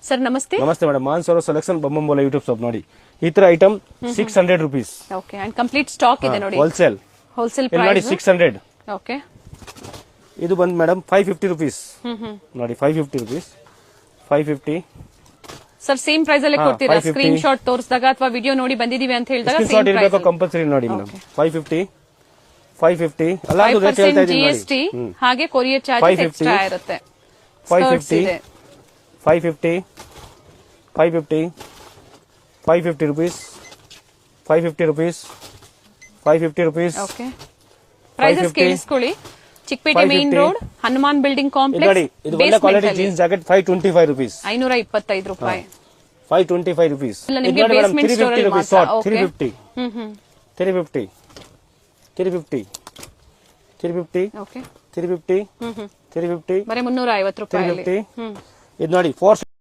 Sir ನಮಸ್ತೆ. ನಮಸ್ತೆ madam. ಮಾನ್ಸರೋ selection ಬೊಂಬಂಬೋಲ YouTube shop ನೋಡಿ. ಈ ತರ item 600 rupees. Okay and complete stock ಇದೆ ನೋಡಿ. ಹೋಲ್ಸೇಲ್ ಪ್ರೈಸ್ ನೋಡಿ 600. ಓಕೆ ಇದು ಬಂದು ಮೇಡಮ್ 550 rupees. ನೋಡಿ 550 rupees. 550. ಸರ್ ಸೇಮ್ ಪ್ರೈಸ್ ಅಲ್ಲಿ ಕೊಡ್ತೀರಾ? ಸ್ಕ್ರೀನ್ ಶಾಟ್ ತೋರಿಸಿದಾಗ ಅಥವಾ ವಿಡಿಯೋ ನೋಡಿ ಬಂದಿದೀವಿ ಅಂತ ಹೇಳಿದಾಗ ಸ್ಕ್ರೀನ್ ಶಾಟ್ ಇರಬೇಕು ಕಂಪಲ್ಸರಿ ನೋಡಿ ಮೇಡಮ್. 550 550 ಅಲ್ಲ ಅದು ರೇಟ್ ಹೇಳ್ತಾ ಇದೀನಿ ನೋಡಿ. ಜಿಎಸ್ಟಿ ಹಾಗೆ ಕೊರಿಯರ್ ಚಾರ್ಜ್ ಎಕ್ಸ್ಟ್ರಾ ಇರುತ್ತೆ. 550 550 550 550 rupees 550 rupees 550 rupees. Okay prices ಕೇಳಿಸ್ಕೊಳ್ಳಿ. Chikkapete main road Hanuman building complex. ನೋಡಿ ಇದು ಒಳ್ಳೆ ಕ್ವಾಲಿಟಿ ಜೀನ್ಸ್ ಜಾಕೆಟ್ 525 rupees. 525 ರೂಪಾಯಿ. 525 rupees. ನಿಮಗೆ ಬೇಸ್ಮೆಂಟ್ ಸ್ಟೋರ್ ಅಲ್ಲಿ ಮಾತ್ರ. 350 350 350 350 ಓಕೆ 350 350 ಬರೀ 350 ರೂಪಾಯಿ. ಇದು ನೋಡಿ 4